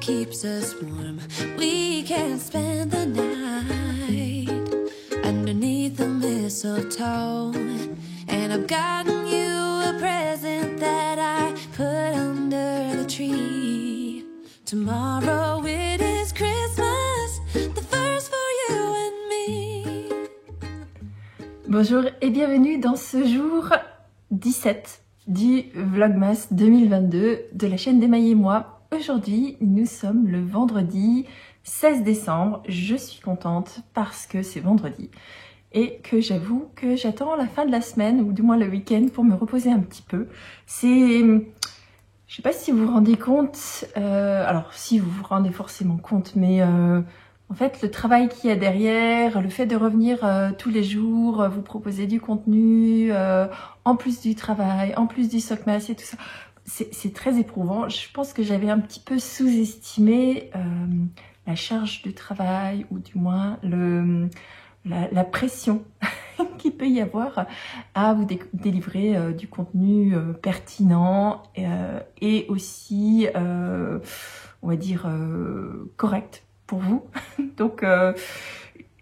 keeps us warm. We can spend the night underneath the mistletoe. And I've gotten you a present that I put under the tree. Tomorrow it is Christmas, the first for you and me. Bonjour et bienvenue dans ce jour 17 du Vlogmas 2022 de la chaîne d'Emaille et moi. Aujourd'hui, nous sommes le vendredi 16 décembre. Je suis contente parce que c'est vendredi et que j'avoue que j'attends la fin de la semaine ou du moins le week-end pour me reposer un petit peu. Je sais pas si vous vous rendez compte, alors si vous vous rendez forcément compte, mais en fait le travail qu'il y a derrière, le fait de revenir tous les jours, vous proposer du contenu, en plus du travail, en plus du Socmas et tout ça, c'est très éprouvant. Je pense que j'avais un petit peu sous-estimé la charge de travail ou du moins la pression qu'il peut y avoir à vous délivrer du contenu pertinent et aussi, on va dire, correct pour vous. Donc,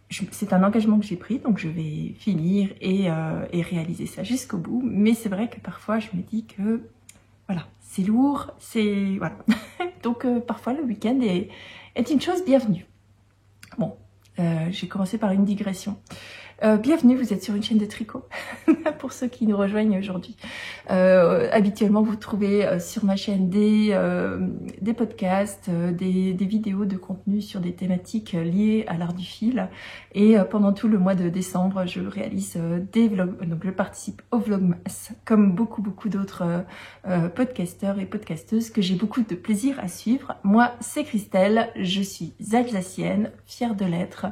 c'est un engagement que j'ai pris, donc je vais finir et réaliser ça jusqu'au bout. Mais c'est vrai que parfois, je me dis que, voilà, c'est lourd, c'est... Voilà. Donc, parfois, le week-end est une chose bienvenue. Bon. J'ai commencé par une digression. Bienvenue, vous êtes sur une chaîne de tricot, pour ceux qui nous rejoignent aujourd'hui. Habituellement, vous trouvez sur ma chaîne des podcasts, des vidéos de contenu sur des thématiques liées à l'art du fil. Et pendant tout le mois de décembre, je réalise des vlogs, donc je participe au Vlogmas, comme beaucoup d'autres podcasteurs et podcasteuses que j'ai beaucoup de plaisir à suivre. Moi, c'est Christelle, je suis alsacienne, fière de l'être.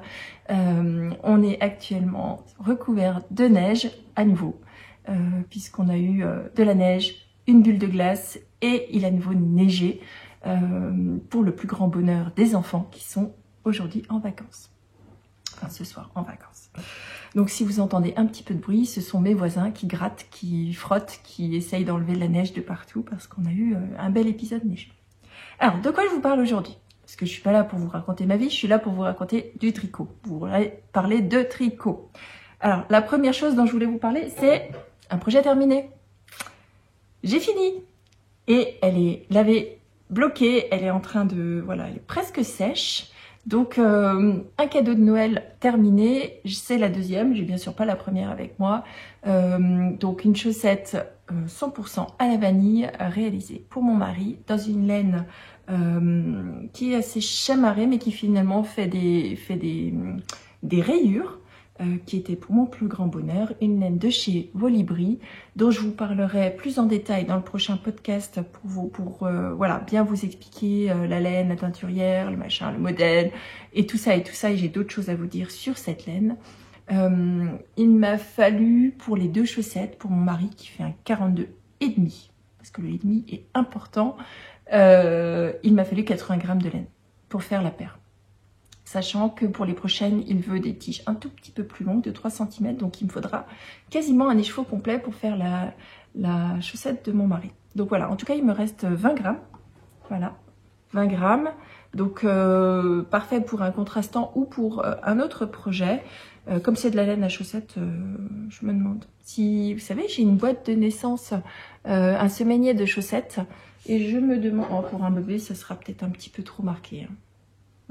On est actuellement recouvert de neige à nouveau, puisqu'on a eu de la neige, une bulle de glace et il a à nouveau neigé pour le plus grand bonheur des enfants qui sont aujourd'hui en vacances. Enfin, ce soir en vacances. Donc si vous entendez un petit peu de bruit, ce sont mes voisins qui grattent, qui frottent, qui essayent d'enlever la neige de partout parce qu'on a eu un bel épisode neigeux. Alors, de quoi je vous parle aujourd'hui ? Parce que je suis pas là pour vous raconter ma vie, je suis là pour vous raconter du tricot. Vous voulez parler de tricot. Alors, la première chose dont je voulais vous parler, c'est un projet terminé. J'ai fini. Et elle est lavée, bloquée, elle est en train de... Voilà, elle est presque sèche. Donc, un cadeau de Noël terminé. C'est la deuxième, j'ai bien sûr pas la première avec moi. Donc, une chaussette 100% à la vanille réalisée pour mon mari dans une laine qui est assez chamarrée mais qui finalement fait des rayures qui était pour mon plus grand bonheur, une laine de chez Volibri dont je vous parlerai plus en détail dans le prochain podcast pour voilà, bien vous expliquer la laine, la teinturière, le machin, le modèle et tout ça et j'ai d'autres choses à vous dire sur cette laine. Il m'a fallu pour les deux chaussettes, pour mon mari qui fait un 42,5 parce que le et demi est important, il m'a fallu 80 grammes de laine pour faire la paire. Sachant que pour les prochaines, il veut des tiges un tout petit peu plus longues, de 3 cm, donc il me faudra quasiment un écheveau complet pour faire la chaussette de mon mari. Donc voilà, en tout cas, il me reste 20 grammes. Voilà, 20 grammes. Donc parfait pour un contrastant ou pour un autre projet. Comme c'est de la laine à chaussette, je me demande si, vous savez, j'ai une boîte de naissance, un semainier de chaussettes, et je me demande, oh, pour un bébé, ça sera peut-être un petit peu trop marqué. Hein.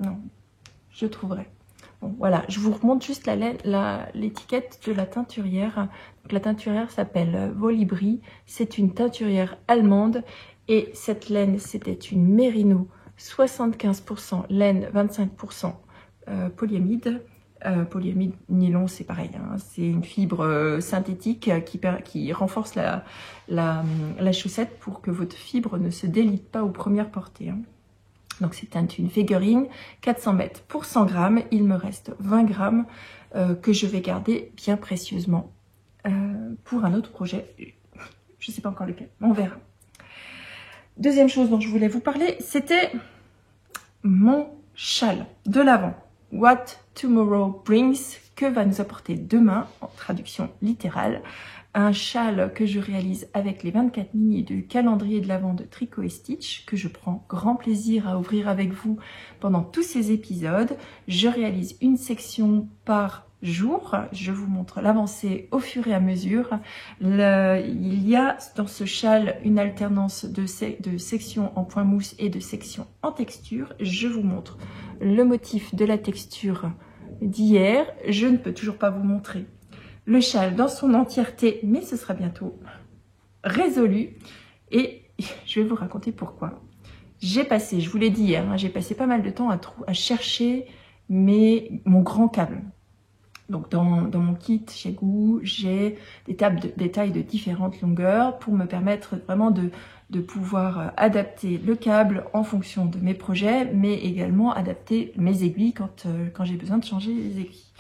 Non, je trouverai. Bon, voilà, je vous remonte juste l'étiquette de la teinturière. Donc, la teinturière s'appelle Volibri, c'est une teinturière allemande, et cette laine, c'était une Merino 75% laine, 25% polyamide. Polyamide nylon, c'est pareil, hein, c'est une fibre synthétique qui renforce la chaussette pour que votre fibre ne se délite pas aux premières portées. Hein. Donc c'est une figurine 400 mètres pour 100 grammes. Il me reste 20 grammes que je vais garder bien précieusement pour un autre projet. Je ne sais pas encore lequel, on verra. Deuxième chose dont je voulais vous parler, c'était mon châle de l'Avent. What Tomorrow Brings, que va nous apporter demain, en traduction littérale. un châle que je réalise avec les 24 mini du calendrier de l'Avent de Tricot et Stitch, que je prends grand plaisir à ouvrir avec vous pendant tous ces épisodes. Je réalise une section par jour, je vous montre l'avancée au fur et à mesure. Il y a dans ce châle une alternance de sections en point mousse et de sections en texture. Je vous montre le motif de la texture d'hier. Je ne peux toujours pas vous montrer le châle dans son entièreté, mais ce sera bientôt résolu et je vais vous raconter pourquoi. J'ai passé, je vous l'ai dit hier, j'ai passé pas mal de temps à chercher mon grand câble. Donc dans mon kit chez Goo, j'ai des tailles de différentes longueurs pour me permettre vraiment de pouvoir adapter le câble en fonction de mes projets, mais également adapter mes aiguilles quand j'ai besoin de changer les aiguilles.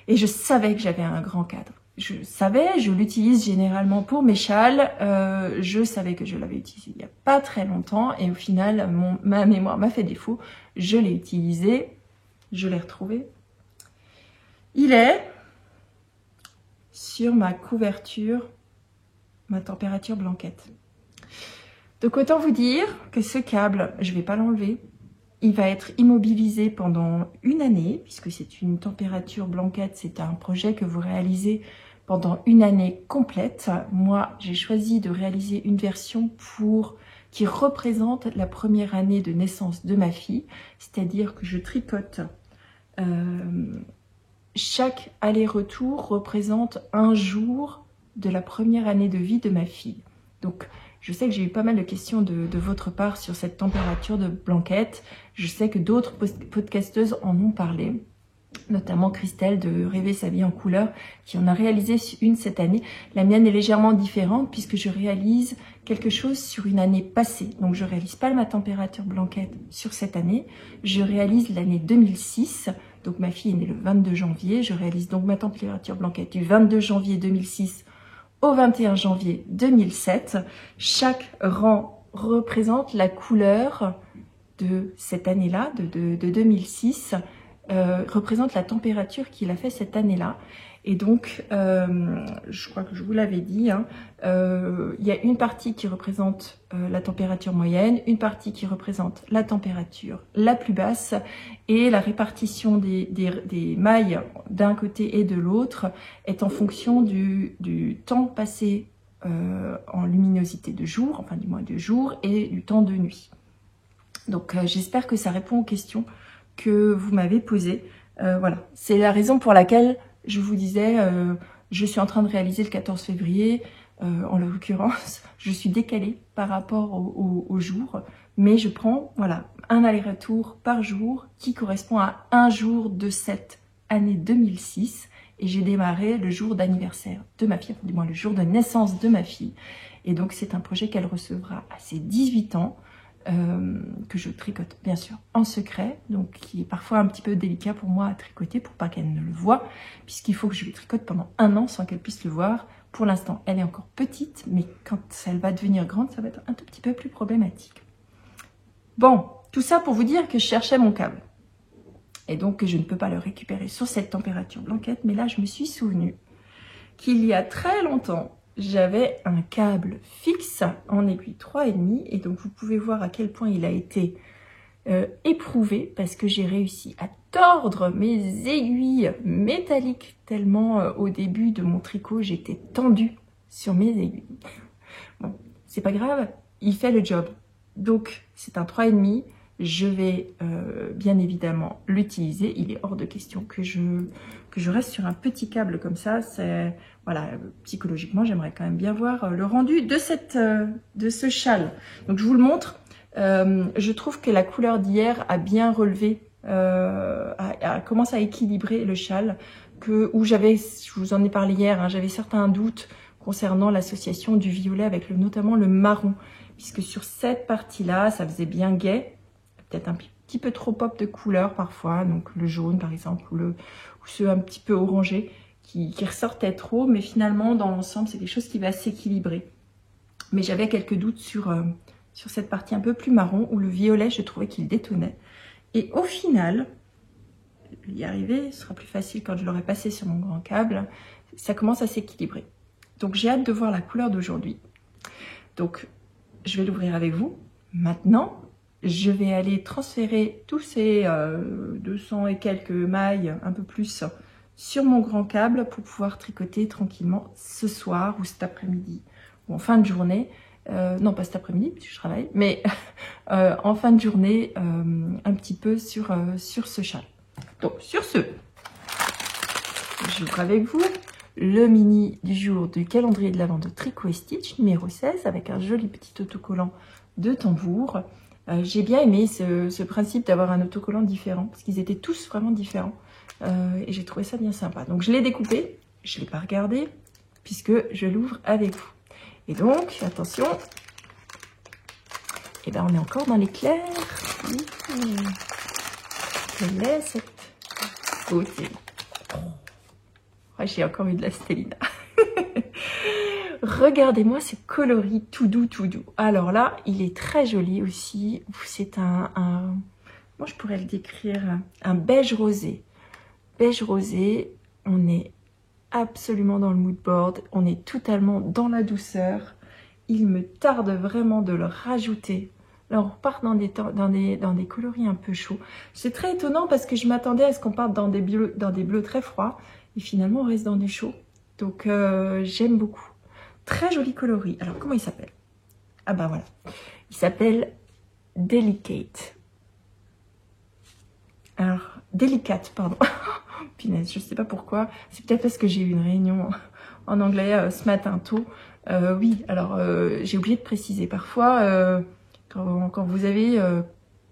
Et je savais que j'avais un grand cadre. Je l'utilise généralement pour mes châles. Je savais que je l'avais utilisé il n'y a pas très longtemps et au final, ma mémoire m'a fait défaut. Je l'ai utilisé, je l'ai retrouvé. Il est sur ma couverture, ma température blanquette. Donc autant vous dire que ce câble, je ne vais pas l'enlever. Il va être immobilisé pendant une année, puisque c'est une température blanquette, c'est un projet que vous réalisez pendant une année complète. Moi, j'ai choisi de réaliser une version qui représente la première année de naissance de ma fille, c'est-à-dire que je tricote. Chaque aller-retour représente un jour de la première année de vie de ma fille. Donc, je sais que j'ai eu pas mal de questions de votre part sur cette température de blanquette. Je sais que d'autres podcasteuses en ont parlé, notamment Christelle de Rêver sa vie en couleur, qui en a réalisé une cette année. La mienne est légèrement différente puisque je réalise quelque chose sur une année passée. Donc je ne réalise pas ma température blanquette sur cette année, je réalise l'année 2006. Donc ma fille est née le 22 janvier, je réalise donc ma température blanquette du 22 janvier 2006 au 21 janvier 2007. Chaque rang représente la couleur de cette année-là, de 2006, représente la température qu'il a fait cette année-là. Et donc, je crois que je vous l'avais dit, il y a une partie qui représente la température moyenne, une partie qui représente la température la plus basse, et la répartition des mailles d'un côté et de l'autre est en fonction du temps passé en luminosité de jour, enfin du moins de jour, et du temps de nuit. Donc j'espère que ça répond aux questions que vous m'avez posées. Voilà, c'est la raison pour laquelle je vous disais, je suis en train de réaliser le 14 février, en l'occurrence, je suis décalée par rapport au jour, mais je prends voilà, un aller-retour par jour qui correspond à un jour de cette année 2006, et j'ai démarré le jour d'anniversaire de ma fille, enfin, du moins le jour de naissance de ma fille, et donc c'est un projet qu'elle recevra à ses 18 ans, que je tricote bien sûr en secret, donc qui est parfois un petit peu délicat pour moi à tricoter pour pas qu'elle ne le voie, puisqu'il faut que je le tricote pendant un an sans qu'elle puisse le voir. Pour l'instant elle est encore petite, mais quand elle va devenir grande ça va être un tout petit peu plus problématique. Bon, tout ça pour vous dire que je cherchais mon câble et donc que je ne peux pas le récupérer sur cette température blanquette, mais là je me suis souvenu qu'il y a très longtemps j'avais un câble fixe en aiguille 3,5 et donc vous pouvez voir à quel point il a été éprouvé parce que j'ai réussi à tordre mes aiguilles métalliques tellement au début de mon tricot j'étais tendue sur mes aiguilles. Bon, c'est pas grave, il fait le job. Donc c'est un 3,5, je vais bien évidemment l'utiliser. Il est hors de question que je reste sur un petit câble comme ça. C'est voilà, psychologiquement j'aimerais quand même bien voir le rendu de ce châle. Donc je vous le montre. Je trouve que la couleur d'hier a bien relevé, commence à équilibrer le châle où j'avais, je vous en ai parlé hier, j'avais certains doutes concernant l'association du violet avec notamment le marron, puisque sur cette partie-là, ça faisait bien gai, peut-être un petit peu trop pop de couleur parfois, donc le jaune par exemple, ou ceux un petit peu orangé qui ressortaient trop, mais finalement dans l'ensemble c'est quelque chose qui va s'équilibrer. Mais j'avais quelques doutes sur cette partie un peu plus marron, où le violet je trouvais qu'il détonnait. Et au final, y arriver, ce sera plus facile quand je l'aurai passé sur mon grand câble, ça commence à s'équilibrer. Donc j'ai hâte de voir la couleur d'aujourd'hui. Donc je vais l'ouvrir avec vous. Maintenant, je vais aller transférer tous ces 200 et quelques mailles, un peu plus, sur mon grand câble pour pouvoir tricoter tranquillement ce soir ou cet après-midi ou en fin de journée. Non, pas cet après-midi, parce que je travaille, mais en fin de journée, un petit peu sur ce châle. Donc, sur ce, j'ouvre avec vous le mini du jour du calendrier de l'Avent de Tricot & Stitch, numéro 16, avec un joli petit autocollant de tambour. J'ai bien aimé ce principe d'avoir un autocollant différent, parce qu'ils étaient tous vraiment différents. Et j'ai trouvé ça bien sympa. Donc, je l'ai découpé, je ne l'ai pas regardé, puisque je l'ouvre avec vous. Et donc, attention, et ben on est encore dans l'éclair. Quelle est cette beauté? Oh, j'ai encore eu de la stellina. Regardez-moi ce coloris tout doux, tout doux. Alors là, il est très joli aussi. C'est moi je pourrais le décrire, un beige rosé. Beige rosé, on est absolument dans le mood board, on est totalement dans la douceur. Il me tarde vraiment de le rajouter. Là, on repart dans des coloris un peu chauds. C'est très étonnant parce que je m'attendais à ce qu'on parte dans des bleus très froids. Et finalement, on reste dans du chaud. Donc, j'aime beaucoup. Très joli coloris. Alors, comment il s'appelle? Ah bah voilà. Il s'appelle Delicate. Alors, Délicate, pardon. Punaise, je sais pas pourquoi. C'est peut-être parce que j'ai eu une réunion en anglais ce matin tôt. Oui, alors j'ai oublié de préciser. Parfois, quand vous avez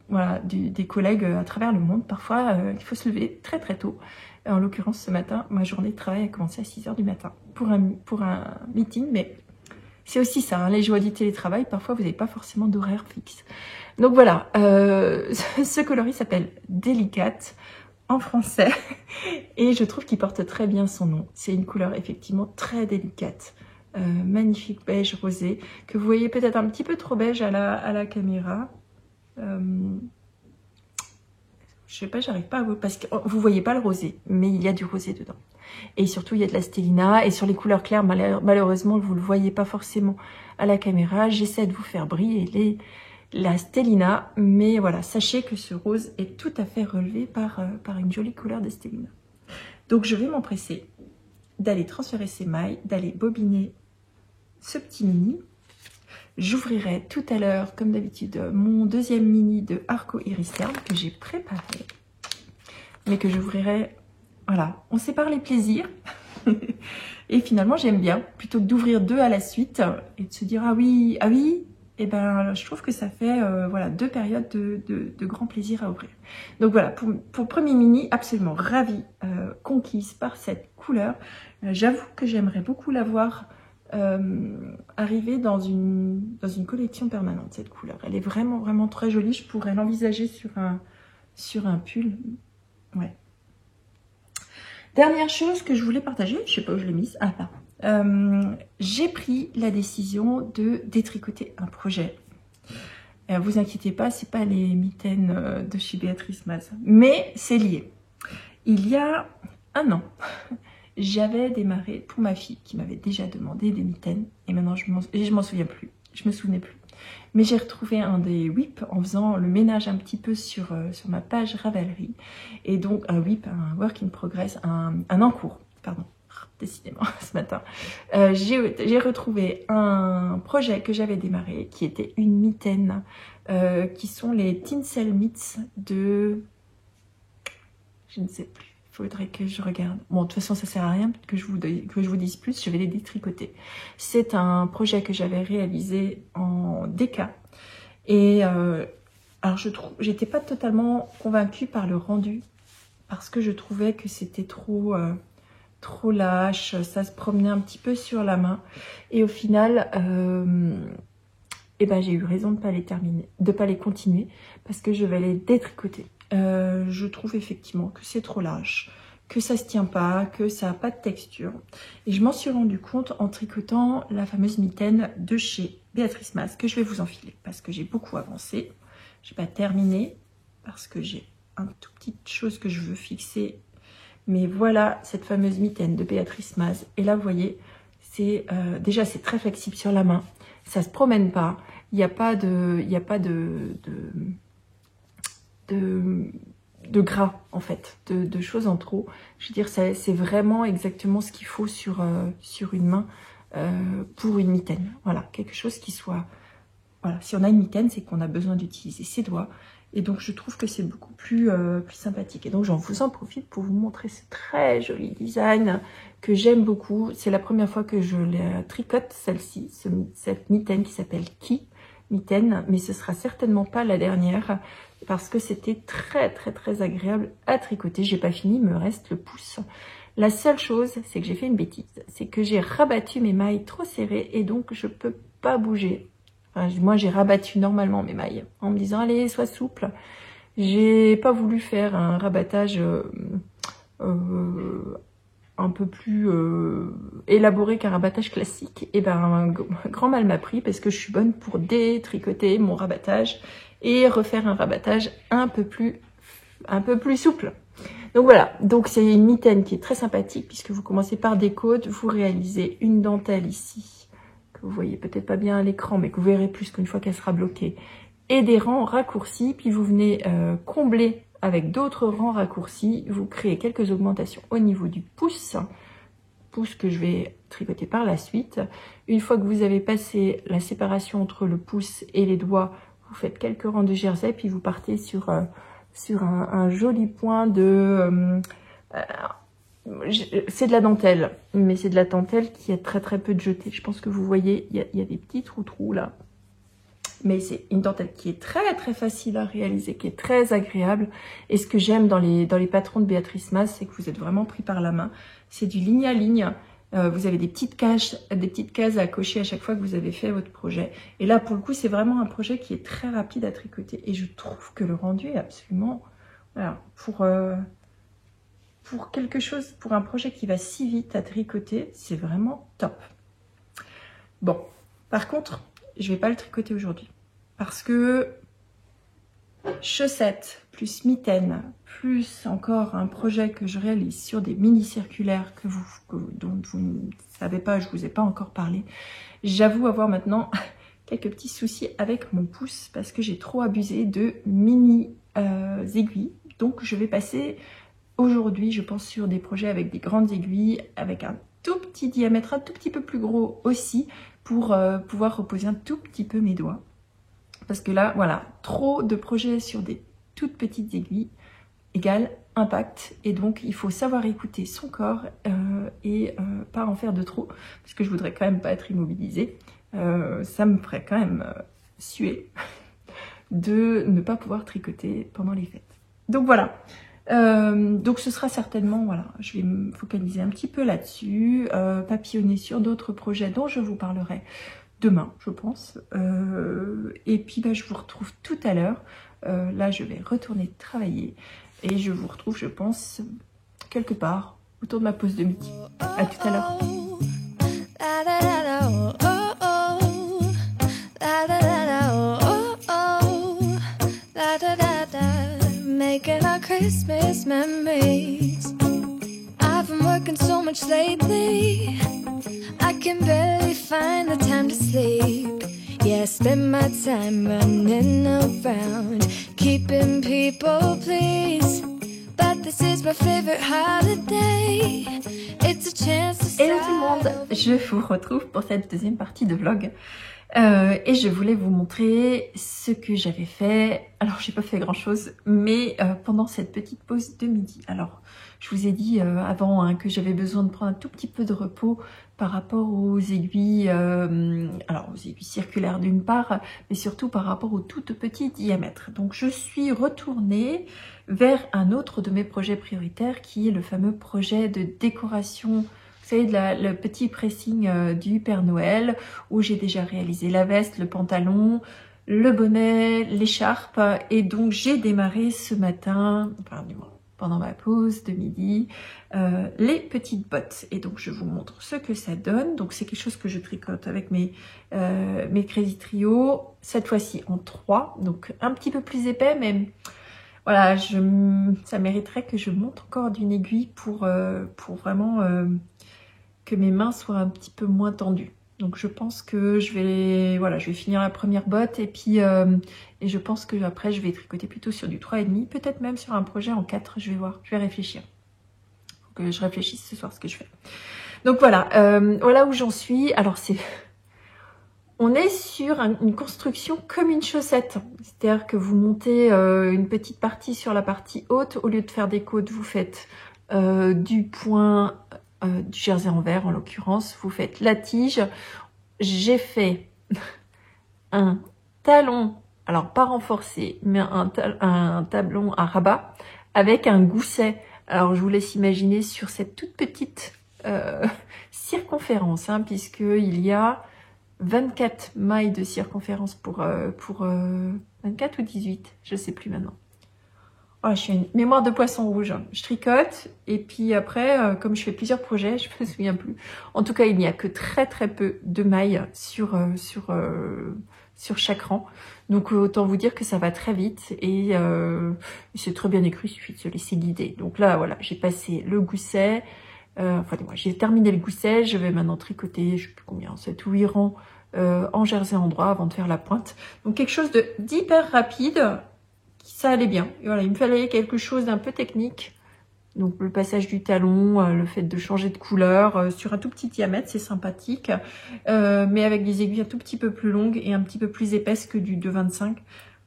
voilà, des collègues à travers le monde, parfois il faut se lever très très tôt. En l'occurrence, ce matin, ma journée de travail a commencé à 6 h du matin pour un meeting. Mais c'est aussi ça, hein, les joies du télétravail. Parfois, vous n'avez pas forcément d'horaire fixe. Donc voilà, ce coloris s'appelle Délicate en français et je trouve qu'il porte très bien son nom. C'est une couleur effectivement très délicate, magnifique beige rosé que vous voyez peut-être un petit peu trop beige à la caméra. Je sais pas, j'arrive pas à vous, parce que vous voyez pas le rosé, mais il y a du rosé dedans. Et surtout il y a de la stellina, et sur les couleurs claires malheureusement vous le voyez pas forcément à la caméra. J'essaie de vous faire briller la stellina, mais voilà, sachez que ce rose est tout à fait relevé par une jolie couleur de stellina. Donc je vais m'empresser d'aller transférer ces mailles, d'aller bobiner ce petit mini. J'ouvrirai tout à l'heure, comme d'habitude, mon deuxième mini de Arco Iris Terne que j'ai préparé, mais que j'ouvrirai, voilà, on sépare les plaisirs. Et finalement j'aime bien, plutôt que d'ouvrir deux à la suite et de se dire ah oui, et ben je trouve que ça fait voilà, deux périodes de grand plaisir à ouvrir. Donc voilà, pour le premier mini, absolument ravie, conquise par cette couleur. J'avoue que j'aimerais beaucoup l'avoir arriver dans une collection permanente, cette couleur. Elle est vraiment vraiment très jolie. Je pourrais l'envisager sur un pull. Ouais. Dernière chose que je voulais partager, je sais pas où je l'ai mise. Ah là. J'ai pris la décision de détricoter un projet. Vous inquiétez pas, c'est pas les mitaines de chez Béatrice Maz, mais c'est lié. Il y a un an, j'avais démarré pour ma fille qui m'avait déjà demandé des mitaines et maintenant je m'en souviens plus, je me souvenais plus. Mais j'ai retrouvé un des whips en faisant le ménage un petit peu sur ma page Ravelry, et donc un whip, un work in progress, un en cours, pardon. Décidément, ce matin, j'ai retrouvé un projet que j'avais démarré qui était une mitaine qui sont les Tinsel Mitts de... Je ne sais plus, il faudrait que je regarde. Bon, de toute façon, ça sert à rien que je vous dise plus, je vais les détricoter. C'est un projet que j'avais réalisé en DK. Et alors, j'étais pas totalement convaincue par le rendu parce que je trouvais que c'était trop lâche, ça se promenait un petit peu sur la main et au final eh ben, j'ai eu raison de pas les continuer parce que je vais les détricoter. Je trouve effectivement que c'est trop lâche, que ça se tient pas, que ça n'a pas de texture, et je m'en suis rendu compte en tricotant la fameuse mitaine de chez Béatrice Maz que je vais vous enfiler parce que j'ai beaucoup avancé. J'ai pas terminé parce que j'ai un tout petite chose que je veux fixer. Mais voilà cette fameuse mitaine de Béatrice Maz. Et là, vous voyez, c'est déjà c'est très flexible sur la main, ça se promène pas, il n'y a pas de gras en fait, de choses en trop. Je veux dire, c'est vraiment exactement ce qu'il faut sur une main pour une mitaine. Voilà, quelque chose qui soit... Voilà, si on a une mitaine, c'est qu'on a besoin d'utiliser ses doigts. Et donc, je trouve que c'est beaucoup plus sympathique. Et donc, j'en vous en profite pour vous montrer ce très joli design que j'aime beaucoup. C'est la première fois que je la tricote, celle-ci, cette mitaine qui s'appelle Ki mitaine. Mais ce sera certainement pas la dernière parce que c'était très, très, très agréable à tricoter. J'ai pas fini, il me reste le pouce. La seule chose, c'est que j'ai fait une bêtise. C'est que j'ai rabattu mes mailles trop serrées et donc je peux pas bouger. Enfin, moi, j'ai rabattu normalement mes mailles en me disant, allez, sois souple. J'ai pas voulu faire un rabattage un peu plus élaboré qu'un rabattage classique. Et ben, un grand mal m'a pris parce que je suis bonne pour détricoter mon rabattage et refaire un rabattage un peu plus souple. Donc voilà, donc c'est une mitaine qui est très sympathique puisque vous commencez par des côtes, vous réalisez une dentelle ici, que vous voyez peut-être pas bien à l'écran, mais que vous verrez plus qu'une fois qu'elle sera bloquée, et des rangs raccourcis, puis vous venez combler avec d'autres rangs raccourcis, vous créez quelques augmentations au niveau du pouce que je vais tricoter par la suite. Une fois que vous avez passé la séparation entre le pouce et les doigts, vous faites quelques rangs de jersey, puis vous partez sur un joli point de... c'est de la dentelle, mais c'est de la dentelle qui a très très peu de jeté. Je pense que vous voyez, il y a des petits trous là. Mais c'est une dentelle qui est très très facile à réaliser, qui est très agréable. Et ce que j'aime dans les patrons de Béatrice Mas, c'est que vous êtes vraiment pris par la main. C'est du ligne à ligne. Vous avez des petites cases à cocher à chaque fois que vous avez fait votre projet. Et là, pour le coup, c'est vraiment un projet qui est très rapide à tricoter. Et je trouve que le rendu est absolument... Voilà, pour quelque chose, pour un projet qui va si vite à tricoter, c'est vraiment top. Bon, par contre, je vais pas le tricoter aujourd'hui. Parce que chaussettes, plus mitaine, plus encore un projet que je réalise sur des mini-circulaires dont vous ne savez pas, je vous ai pas encore parlé. J'avoue avoir maintenant quelques petits soucis avec mon pouce parce que j'ai trop abusé de mini aiguilles. Donc je vais passer aujourd'hui, je pense, sur des projets avec des grandes aiguilles, avec un tout petit diamètre, un tout petit peu plus gros aussi, pour pouvoir reposer un tout petit peu mes doigts. Parce que là, voilà, trop de projets sur des toutes petites aiguilles égale impact. Et donc, il faut savoir écouter son corps et pas en faire de trop. Parce que je voudrais quand même pas être immobilisée. Ça me ferait quand même suer de ne pas pouvoir tricoter pendant les fêtes. Donc voilà. Donc ce sera certainement, voilà, je vais me focaliser un petit peu là-dessus, papillonner sur d'autres projets dont je vous parlerai demain, je pense. Et puis je vous retrouve tout à l'heure. Là, je vais retourner travailler et je vous retrouve, je pense, quelque part autour de ma pause de midi. À tout à l'heure. Making our Christmas memories. I've been working so much lately, I can barely find the time to sleep. Yeah, I spend my time running around, keeping people pleased. But this is my favorite holiday. It's a chance to Hello tout le monde, je vous retrouve pour cette deuxième partie de vlog. Et je voulais vous montrer ce que j'avais fait. Alors j'ai pas fait grand chose, mais pendant cette petite pause de midi. Alors je vous ai dit avant que j'avais besoin de prendre un tout petit peu de repos par rapport aux aiguilles, alors aux aiguilles circulaires d'une part, mais surtout par rapport aux tout petits diamètres. Donc je suis retournée vers un autre de mes projets prioritaires qui est le fameux projet de décoration. Vous savez, le petit pressing du Père Noël, où j'ai déjà réalisé la veste, le pantalon, le bonnet, l'écharpe. Et donc, j'ai démarré ce matin, enfin du moins pendant ma pause de midi, les petites bottes. Et donc, je vous montre ce que ça donne. Donc, c'est quelque chose que je tricote avec mes Crazy Trio, cette fois-ci en 3, donc un petit peu plus épais, mais... Voilà, ça mériterait que je monte encore d'une aiguille pour vraiment que mes mains soient un petit peu moins tendues. Donc je pense que je vais finir la première botte et puis et je pense que après je vais tricoter plutôt sur du 3,5, peut-être même sur un projet en 4, je vais voir, je vais réfléchir. Faut que je réfléchisse ce soir ce que je fais. Donc voilà, voilà où j'en suis. Alors on est sur une construction comme une chaussette, c'est-à-dire que vous montez une petite partie sur la partie haute, au lieu de faire des côtes, vous faites du point du jersey en vert en l'occurrence, vous faites la tige. J'ai fait un talon, alors pas renforcé, mais un talon à rabat avec un gousset. Alors je vous laisse imaginer sur cette toute petite circonférence, hein, puisqu'il y a 24 mailles de circonférence pour 24 ou 18, je sais plus maintenant. Oh, je suis une mémoire de poisson rouge. Je tricote et puis après, comme je fais plusieurs projets, je me souviens plus. En tout cas, il n'y a que très peu de mailles sur chaque rang. Donc autant vous dire que ça va très vite et c'est très bien écrit, il suffit de se laisser guider. Donc là, voilà, j'ai passé le gousset. J'ai terminé le gousset. Je vais maintenant tricoter, je sais plus combien, 7 ou 8 rangs en jersey endroit avant de faire la pointe. Donc quelque chose d'hyper rapide. Ça allait bien. Et voilà, il me fallait quelque chose d'un peu technique. Donc le passage du talon, le fait de changer de couleur sur un tout petit diamètre, c'est sympathique. Mais avec des aiguilles un tout petit peu plus longues et un petit peu plus épaisses que du 2,25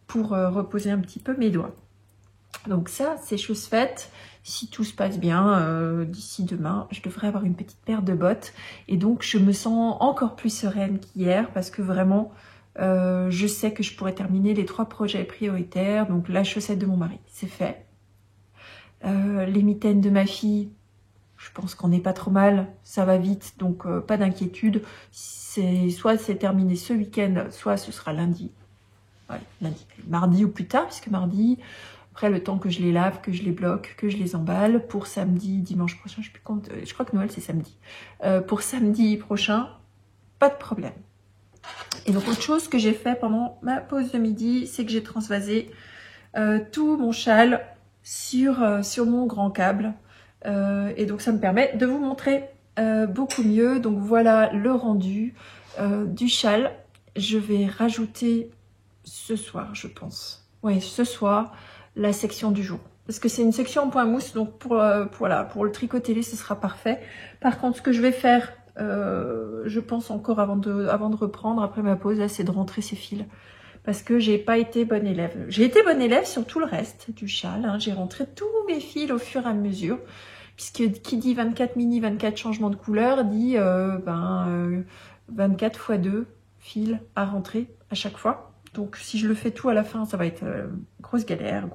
pour reposer un petit peu mes doigts. Donc ça, c'est chose faite. Si tout se passe bien, d'ici demain, je devrais avoir une petite paire de bottes. Et donc je me sens encore plus sereine qu'hier parce que vraiment... je sais que je pourrais terminer les 3 projets prioritaires. Donc la chaussette de mon mari, c'est fait. Les mitaines de ma fille, je pense qu'on n'est pas trop mal, ça va vite, donc pas d'inquiétude. Soit c'est terminé ce week-end, soit ce sera lundi. Ouais, lundi, mardi ou plus tard, puisque mardi, après le temps que je les lave, que je les bloque, que je les emballe, pour samedi, dimanche prochain, je sais plus quand, je crois que Noël c'est samedi. Pour samedi prochain, pas de problème. Et donc autre chose que j'ai fait pendant ma pause de midi, c'est que j'ai transvasé tout mon châle sur mon grand câble. Et donc ça me permet de vous montrer beaucoup mieux. Donc voilà le rendu du châle. Je vais rajouter ce soir, je pense. Oui, ce soir, la section du jour. Parce que c'est une section en point mousse, donc pour le tricoter, ce sera parfait. Par contre, ce que je vais faire... je pense encore avant de reprendre après ma pause, c'est de rentrer ces fils parce que j'ai pas été bonne élève. J'ai été bonne élève sur tout le reste du châle, hein. J'ai rentré tous mes fils au fur et à mesure, puisque qui dit 24 mini, 24 changements de couleur, dit 24 x 2 fils à rentrer à chaque fois. Donc si je le fais tout à la fin, ça va être grosse galère,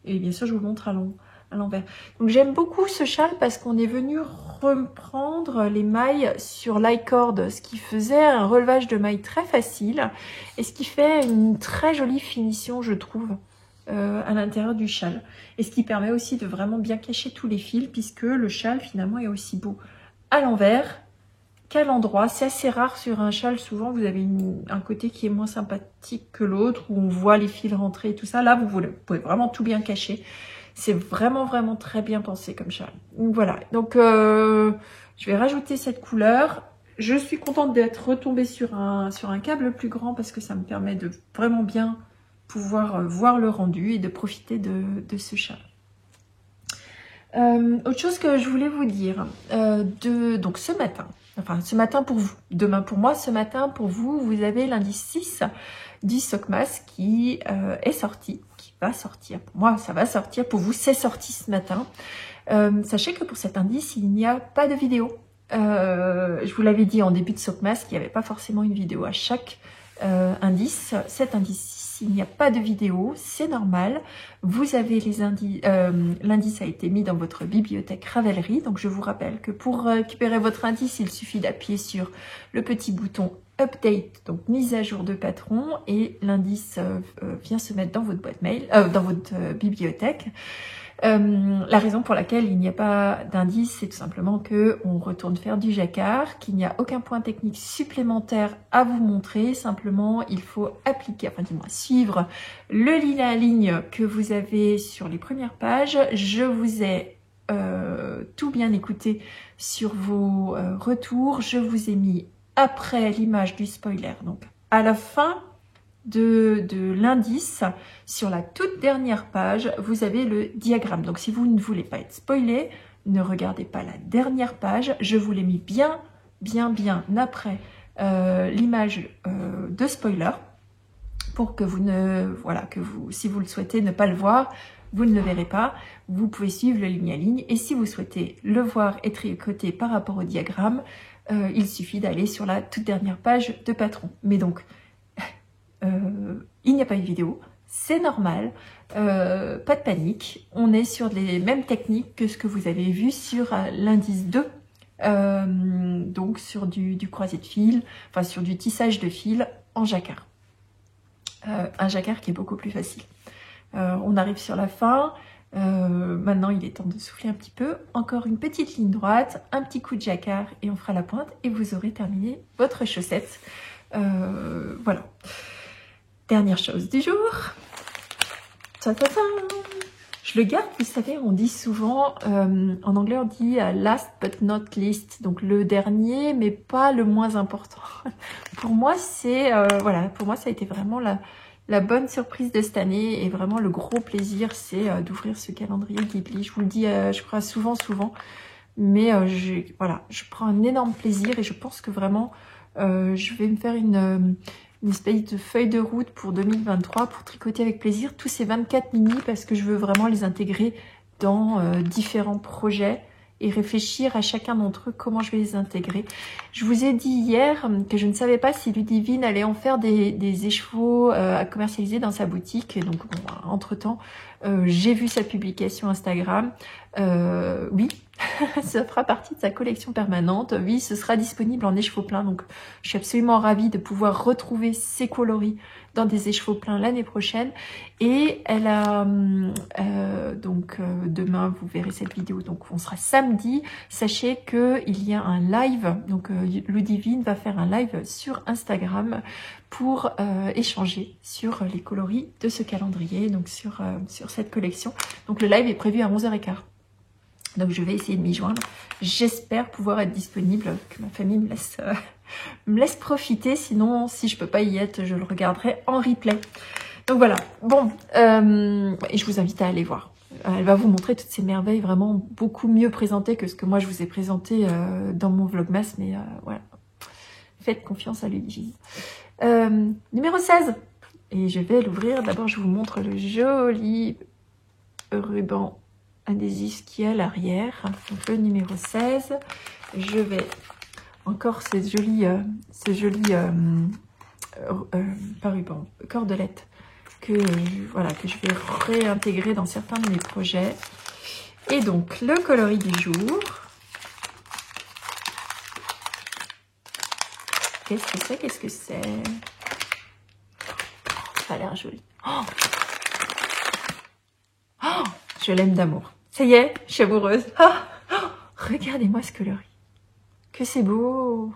et bien sûr je vous le montre à l'envers. Donc j'aime beaucoup ce châle parce qu'on est venu reprendre les mailles sur l'i-cord, ce qui faisait un relevage de mailles très facile et ce qui fait une très jolie finition, je trouve, à l'intérieur du châle. Et ce qui permet aussi de vraiment bien cacher tous les fils puisque le châle finalement est aussi beau à l'envers qu'à l'endroit. C'est assez rare sur un châle, souvent vous avez un côté qui est moins sympathique que l'autre où on voit les fils rentrer et tout ça. Là vous pouvez vraiment tout bien cacher. C'est vraiment très bien pensé comme châle. Donc voilà, donc je vais rajouter cette couleur. Je suis contente d'être retombée sur un câble plus grand parce que ça me permet de vraiment bien pouvoir voir le rendu et de profiter de ce châle. Autre chose que je voulais vous dire, donc ce matin pour vous, demain pour moi, ce matin pour vous, vous avez l'indice 6 du Socmas qui est sorti, qui va sortir. Pour moi, ça va sortir. Pour vous, c'est sorti ce matin. Sachez que pour cet indice, il n'y a pas de vidéo. Je vous l'avais dit en début de Socmas qu'il n'y avait pas forcément une vidéo à chaque indice. Cet indice, il n'y a pas de vidéo, c'est normal. Vous avez les indices. L'indice a été mis dans votre bibliothèque Ravelry. Donc je vous rappelle que pour récupérer votre indice, il suffit d'appuyer sur le petit bouton Update, donc mise à jour de patron, et l'indice vient se mettre dans votre boîte mail, dans votre bibliothèque. La raison pour laquelle il n'y a pas d'indice, c'est tout simplement que on retourne faire du jacquard, qu'il n'y a aucun point technique supplémentaire à vous montrer. Simplement, il faut appliquer, enfin du moins suivre le ligne que vous avez sur les premières pages. Je vous ai tout bien écouté sur vos retours. Je vous ai mis après l'image du spoiler, donc à la fin de l'indice, sur la toute dernière page, vous avez le diagramme. Donc si vous ne voulez pas être spoilé, ne regardez pas la dernière page. Je vous l'ai mis bien après l'image de spoiler, pour que vous ne, voilà, que vous, si vous le souhaitez ne pas le voir, vous ne le verrez pas. Vous pouvez suivre le ligne à ligne. Et si vous souhaitez le voir et tricoter par rapport au diagramme, il suffit d'aller sur la toute dernière page de Patreon. Mais donc, il n'y a pas eu de vidéo, c'est normal, pas de panique. On est sur les mêmes techniques que ce que vous avez vu sur l'indice 2. Donc sur du croisé de fil, enfin sur du tissage de fil en jacquard. Un jacquard qui est beaucoup plus facile. On arrive sur la fin. Maintenant il est temps de souffler un petit peu. Encore une petite ligne droite, un petit coup de jacquard et on fera la pointe et vous aurez terminé votre chaussette. Voilà. Dernière chose du jour. Je le garde, vous savez, on dit souvent, en anglais on dit last but not least, donc le dernier mais pas le moins important. Pour moi c'est, voilà, pour moi ça a été vraiment la bonne surprise de cette année et vraiment le gros plaisir, c'est d'ouvrir ce calendrier Ghibli. Je vous le dis, je crois souvent, mais voilà, je prends un énorme plaisir et je pense que vraiment je vais me faire une espèce de feuille de route pour 2023 pour tricoter avec plaisir tous ces 24 mini parce que je veux vraiment les intégrer dans différents projets et réfléchir à chacun d'entre eux comment je vais les intégrer. Je vous ai dit hier que je ne savais pas si Ludivine allait en faire des écheveaux à commercialiser dans sa boutique. Et donc, bon, entre-temps, j'ai vu sa publication Instagram. Oui, ça fera partie de sa collection permanente. Oui, ce sera disponible en écheveau plein. Donc, je suis absolument ravie de pouvoir retrouver ces coloris dans des écheveaux pleins l'année prochaine. Et elle a demain, vous verrez cette vidéo. Donc, on sera samedi. Sachez que il y a un live. Donc, Ludivine va faire un live sur Instagram pour échanger sur les coloris de ce calendrier, donc sur cette collection. Donc, le live est prévu à 11h15. Donc je vais essayer de m'y joindre. J'espère pouvoir être disponible, que ma famille me laisse profiter. Sinon, si je peux pas y être, je le regarderai en replay. Donc voilà. Bon, et je vous invite à aller voir. Elle va vous montrer toutes ces merveilles vraiment beaucoup mieux présentées que ce que moi je vous ai présenté dans mon vlogmas. Mais voilà, faites confiance à Ludivine. Numéro 16. Et je vais l'ouvrir. D'abord, je vous montre le joli ruban adhésif qui est à l'arrière. Donc le numéro 16. Je vais encore ces jolies pas ruban, cordelettes que je vais réintégrer dans certains de mes projets. Et donc le coloris du jour. Qu'est-ce que c'est? Ça a l'air joli. Oh, oh, je l'aime d'amour. Ça y est, je suis amoureuse. Oh, regardez-moi ce coloris. Que c'est beau.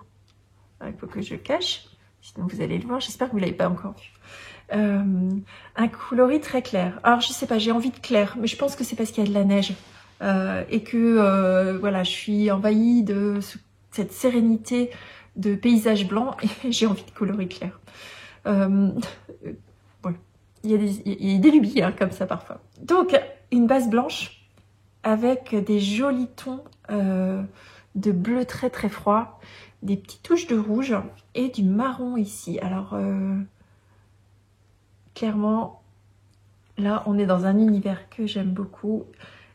Il faut que je cache, sinon vous allez le voir. J'espère que vous ne l'avez pas encore vu. Un coloris très clair. Alors, je sais pas, j'ai envie de clair, mais je pense que c'est parce qu'il y a de la neige. Et que, voilà, je suis envahie de cette sérénité de paysage blanc et j'ai envie de coloris clair. Ouais. Il y a des lubies hein, comme ça parfois. Donc, une base blanche avec des jolis tons de bleu très très froid, des petites touches de rouge et du marron ici. Alors, clairement, là, on est dans un univers que j'aime beaucoup.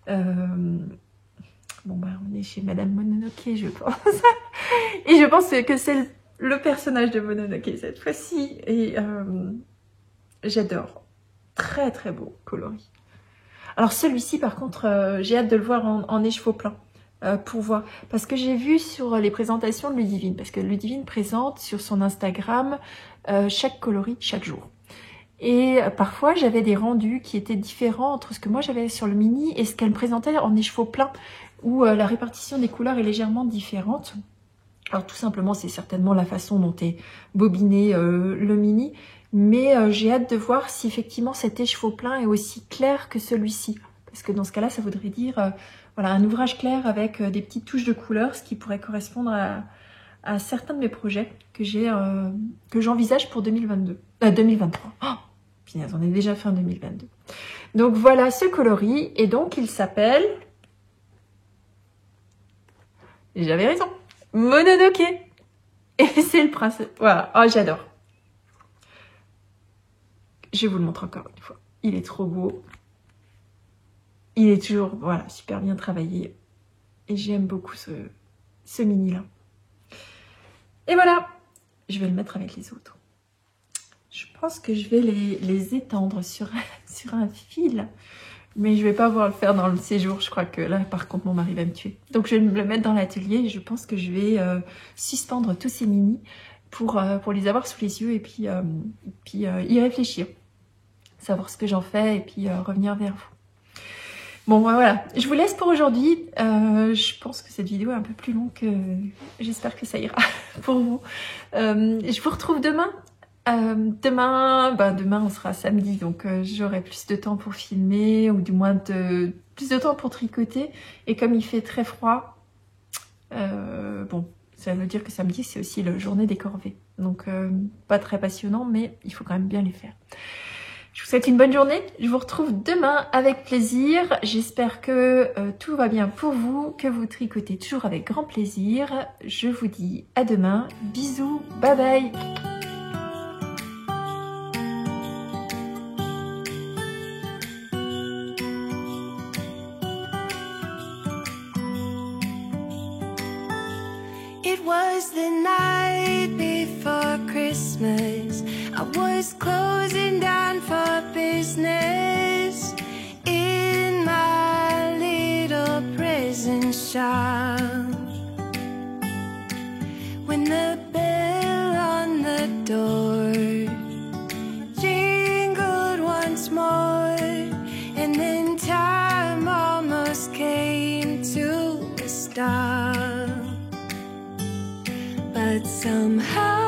Bon, bah, on est chez Madame Mononoke, je pense. Et je pense que c'est le personnage de Mononoke cette fois-ci. Et j'adore. Très très beau coloris. Alors celui-ci par contre, j'ai hâte de le voir en écheveau plein pour voir. Parce que j'ai vu sur les présentations de Ludivine, parce que Ludivine présente sur son Instagram chaque coloris chaque jour. Et parfois j'avais des rendus qui étaient différents entre ce que moi j'avais sur le mini et ce qu'elle présentait en écheveau plein, où la répartition des couleurs est légèrement différente. Alors tout simplement c'est certainement la façon dont est bobiné le mini. Mais j'ai hâte de voir si effectivement cet écheveau plein est aussi clair que celui-ci. Parce que dans ce cas-là, ça voudrait dire voilà, un ouvrage clair avec des petites touches de couleurs, ce qui pourrait correspondre à certains de mes projets que j'envisage pour 2022. 2023. Oh, punaise, on est déjà fin 2022. Donc voilà ce coloris, et donc il s'appelle... J'avais raison, Mononoke. Et c'est le prince. Voilà, oh j'adore. Je vous le montre encore une fois. Il est trop beau. Il est toujours, voilà, super bien travaillé. Et j'aime beaucoup ce mini-là. Et voilà, je vais le mettre avec les autres. Je pense que je vais les étendre sur un fil. Mais je vais pas pouvoir le faire dans le séjour. Je crois que là, par contre, mon mari va me tuer. Donc, je vais me le mettre dans l'atelier. Et je pense que je vais suspendre tous ces minis pour les avoir sous les yeux et puis y réfléchir. Savoir ce que j'en fais et puis revenir vers vous. Bon, voilà. Je vous laisse pour aujourd'hui. Je pense que cette vidéo est un peu plus longue que... J'espère que ça ira pour vous. Je vous retrouve demain. Demain on sera samedi, donc j'aurai plus de temps pour filmer, ou du moins plus de temps pour tricoter. Et comme il fait très froid, bon, ça veut dire que samedi c'est aussi la journée des corvées. Donc pas très passionnant, mais il faut quand même bien les faire. Je vous souhaite une bonne journée. Je vous retrouve demain avec plaisir. J'espère que tout va bien pour vous, que vous tricotez toujours avec grand plaisir. Je vous dis à demain. Bisous, bye bye. It was the night before Christmas. I was closing down for business in my little present shop, when the bell on the door jingled once more, and then time almost came to a stop. But somehow